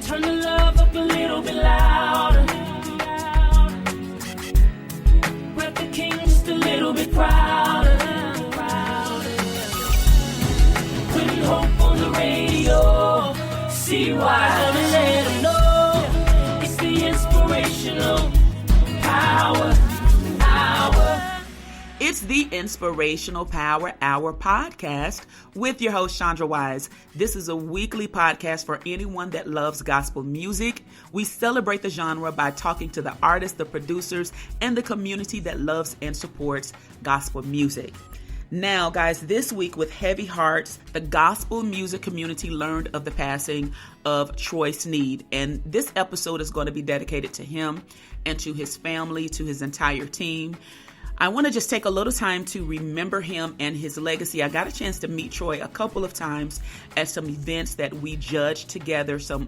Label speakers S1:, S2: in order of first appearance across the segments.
S1: Turn the love up a little bit louder. Rep the king just a little bit prouder. Putting hope on the radio. See why? Gonna let 'em know it's the inspirational power hour.
S2: It's the Inspirational Power Hour podcast with your host, Chandra Wise. This is a weekly podcast for anyone that loves gospel music. We celebrate the genre by talking to the artists, the producers, and the community that loves and supports gospel music. Now, guys, this week with heavy hearts, the gospel music community learned of the passing of Troy Sneed. And this episode is going to be dedicated to him and to his family, to his entire team. I want to just take a little time to remember him and his legacy. I got a chance to meet Troy a couple of times at some events that we judged together, some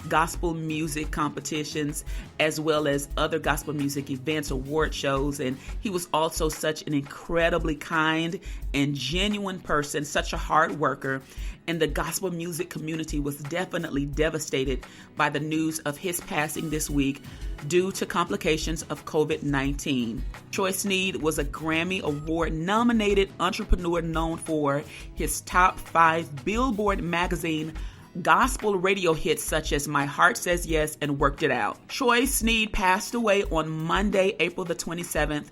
S2: gospel music competitions, as well as other gospel music events, award shows. And he was also such an incredibly kind and genuine person, such a hard worker. And the gospel music community was definitely devastated by the news of his passing this week due to complications of COVID-19. Troy Sneed was a Grammy Award nominated entrepreneur known for his top 5 Billboard magazine gospel radio hits such as My Heart Says Yes and Worked It Out. Troy Sneed passed away on Monday, April the 27th,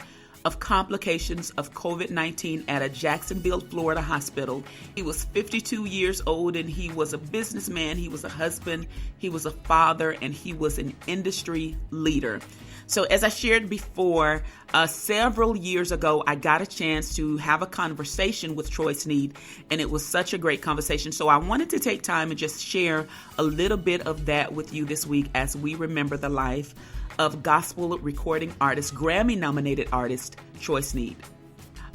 S2: of complications of COVID-19 at a Jacksonville, Florida hospital. He was 52 years old and he was a businessman, he was a husband, he was a father, and he was an industry leader. So as I shared before, several years ago, I got a chance to have a conversation with Troy Sneed, and it was such a great conversation. So I wanted to take time and just share a little bit of that with you this week as we remember the life of gospel recording artist, Grammy-nominated artist, Troy Sneed.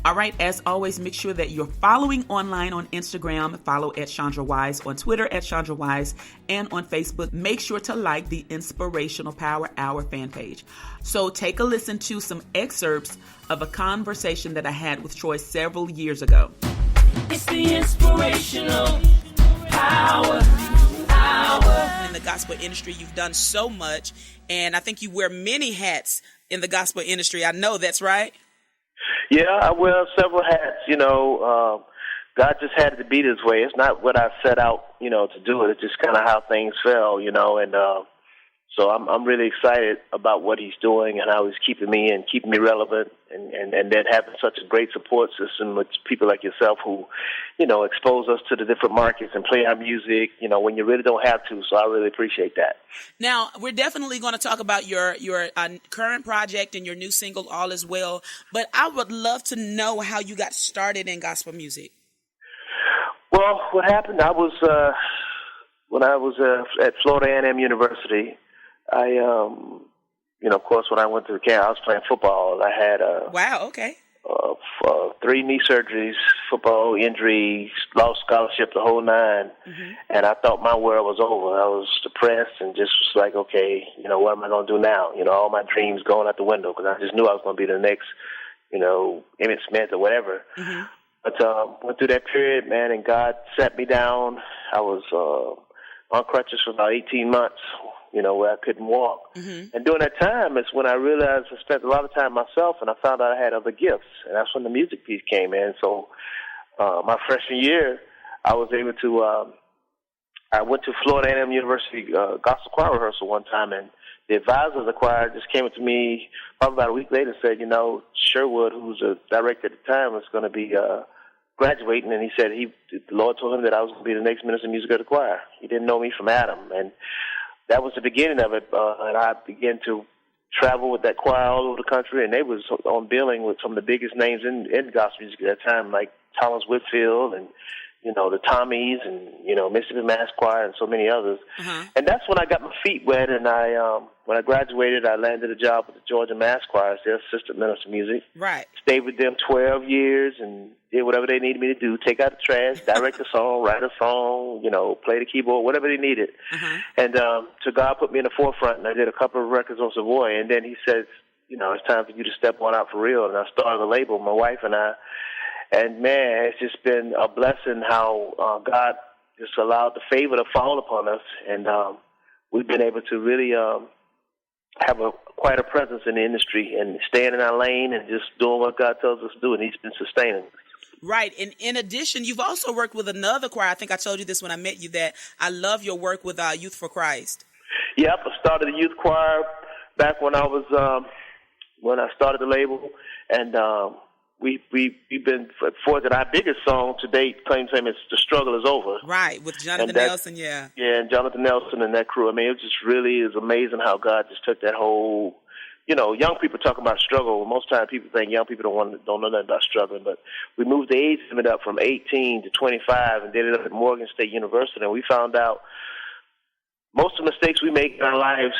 S2: All right, as always, make sure that you're following online on Instagram. Follow at Chandra Wise, on Twitter at Chandra Wise, and on Facebook. Make sure to like the Inspirational Power Hour fan page. So take a listen to some excerpts of a conversation that I had with Troy several years ago.
S1: It's the Inspirational Power Hour.
S2: In the gospel industry, you've done so much, and I think you wear many hats in the gospel industry. I know that's right.
S3: Yeah, I wear several hats. God just had it to be this way. It's not what I set out, to do it. It's just kind of how things fell, and so I'm really excited about what he's doing and how he's keeping me relevant, and then having such a great support system with people like yourself who, expose us to the different markets and play our music, when you really don't have to. So I really appreciate that.
S2: Now, we're definitely going to talk about your current project and your new single, All Is Well, but I would love to know how you got started in gospel music.
S3: Well, what happened, when I was at Florida A&M University, of course, when I went to the camp, I was playing football. I had
S2: Wow, okay.
S3: 3 knee surgeries, football injuries, lost scholarship, the whole 9. Mm-hmm. And I thought my world was over. I was depressed and just was like, okay, what am I going to do now? All my dreams going out the window because I just knew I was going to be the next, Emmitt Smith or whatever. Mm-hmm. But went through that period, man, and God sat me down. I was on crutches for about 18 months. Where I couldn't walk. Mm-hmm. And during that time, it's when I realized I spent a lot of time myself, and I found out I had other gifts. And that's when the music piece came in. So my freshman year, I was able to, I went to Florida A&M University gospel choir rehearsal one time, and the advisor of the choir just came up to me probably about a week later and said, Sherwood, who's the director at the time, was going to be graduating, and he said the Lord told him that I was going to be the next minister of music of the choir. He didn't know me from Adam, and that was the beginning of it, and I began to travel with that choir all over the country, and they was on billing with some of the biggest names in gospel music at that time, like Thomas Whitfield and, the Tommies and, Mississippi Mass Choir and so many others. Uh-huh. And that's when I got my feet wet, and when I graduated, I landed a job with the Georgia Mass Choir as their assistant minister of music.
S2: Right.
S3: Stayed with them 12 years and did whatever they needed me to do, take out the trash, direct a song, write a song, play the keyboard, whatever they needed. Uh-huh. And so God put me in the forefront, and I did a couple of records on Savoy, and then he said, it's time for you to step on out for real. And I started a label, my wife and I. And, man, it's just been a blessing how God just allowed the favor to fall upon us. And we've been able to really have quite a presence in the industry and staying in our lane and just doing what God tells us to do, and He's been sustaining.
S2: Right. And in addition, you've also worked with another choir. I think I told you this when I met you, that I love your work with Youth for Christ.
S3: Yep, I started the youth choir back when I started the label, and we've been fortunate. Our biggest song to date, claim to fame, is "The Struggle Is Over."
S2: Right, with Jonathan Nelson, yeah.
S3: Yeah, and Jonathan Nelson and that crew. I mean, it just really is amazing how God just took that whole. Young people talk about struggle. Most times people think young people don't know nothing about struggling, but we moved the age limit up from 18 to 25 and did it up at Morgan State University, and we found out most of the mistakes we make in our lives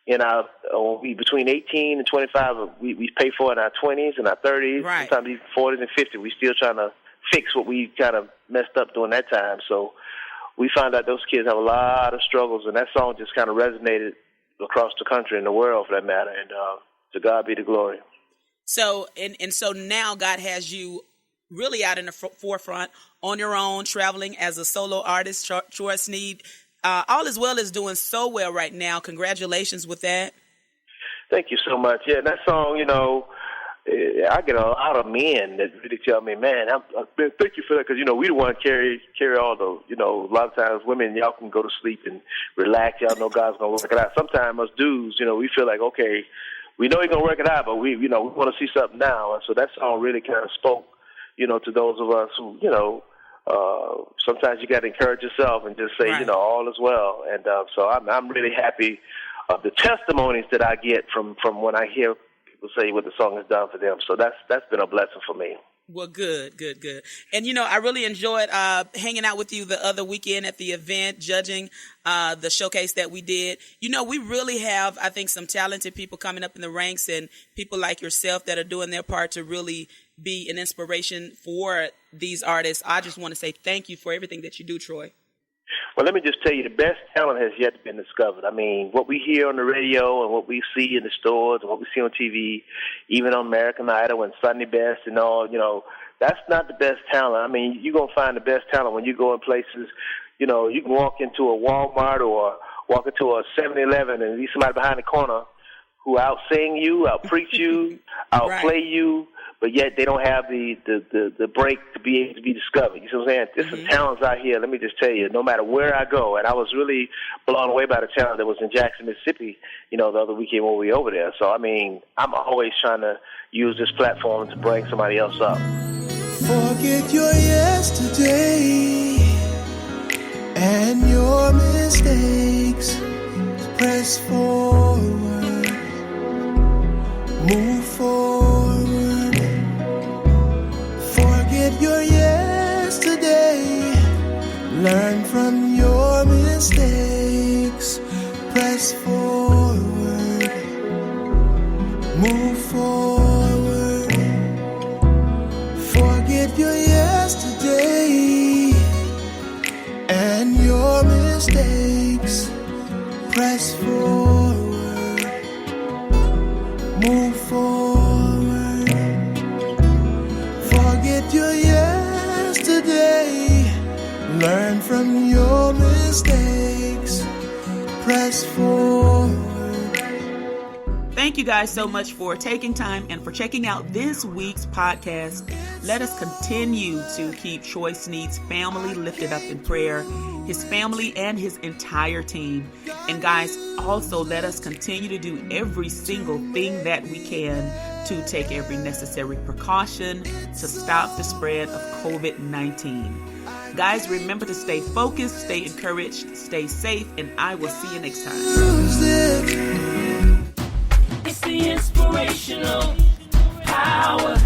S3: between 18 and 25, we pay for in our 20s and our 30s,
S2: right.
S3: Sometimes even 40s and 50s. We still trying to fix what we kind of messed up during that time. So we found out those kids have a lot of struggles, and that song just kind of resonated across the country and the world, for that matter. And to God be the glory.
S2: So so now God has you really out in the forefront on your own, traveling as a solo artist. Troy Sneed, all as well, is doing so well right now. Congratulations with that.
S3: Thank you so much. Yeah, that song, I get a lot of men that really tell me, man, thank you for that, because, we the one carry all the, a lot of times women, y'all can go to sleep and relax. Y'all know God's going to work it out. Sometimes us dudes, we feel like, okay, we know He's going to work it out, but we want to see something now. And so that song really kind of spoke, to those of us who, sometimes you got to encourage yourself and just say,
S2: right.
S3: All is well. And so I'm really happy of the testimonies that I get from when I hear people say what the song has done for them. So that's been a blessing for me.
S2: Well, good. And, I really enjoyed hanging out with you the other weekend at the event, judging the showcase that we did. We really have, I think, some talented people coming up in the ranks, and people like yourself that are doing their part to really be an inspiration for these artists. I just want to say thank you for everything that you do, Troy.
S3: Well, let me just tell you, the best talent has yet been discovered. I mean, what we hear on the radio and what we see in the stores and what we see on TV, even on American Idol and Sunday Best and all, that's not the best talent. I mean, you're going to find the best talent when you go in places, you can walk into a Walmart or walk into a 7-Eleven and see somebody behind the corner who out-sing you, out-preach you, outplay
S2: right.
S3: you, but yet they don't have the break to be able to be discovered. You see what I'm saying? There's some talents out here, let me just tell you, no matter where I go, and I was really blown away by the talent that was in Jackson, Mississippi, the other weekend when we were over there. So, I mean, I'm always trying to use this platform to bring somebody else up.
S4: Forget your yesterday and your mistakes. Press forward, move forward. Forget your yesterday, learn from your mistakes. Press forward, move forward. Forget your yesterday and your mistakes. Press forward, move forward. Forget your yesterday, learn from your mistakes. Press forward.
S2: Thank you guys so much for taking time and for checking out this week's podcast. Let us continue to keep Troy Sneed's family lifted up in prayer, his family and his entire team. And guys, also let us continue to do every single thing that we can to take every necessary precaution to stop the spread of COVID-19. Guys, remember to stay focused, stay encouraged, stay safe, and I will see you next time.
S1: It's the inspirational power.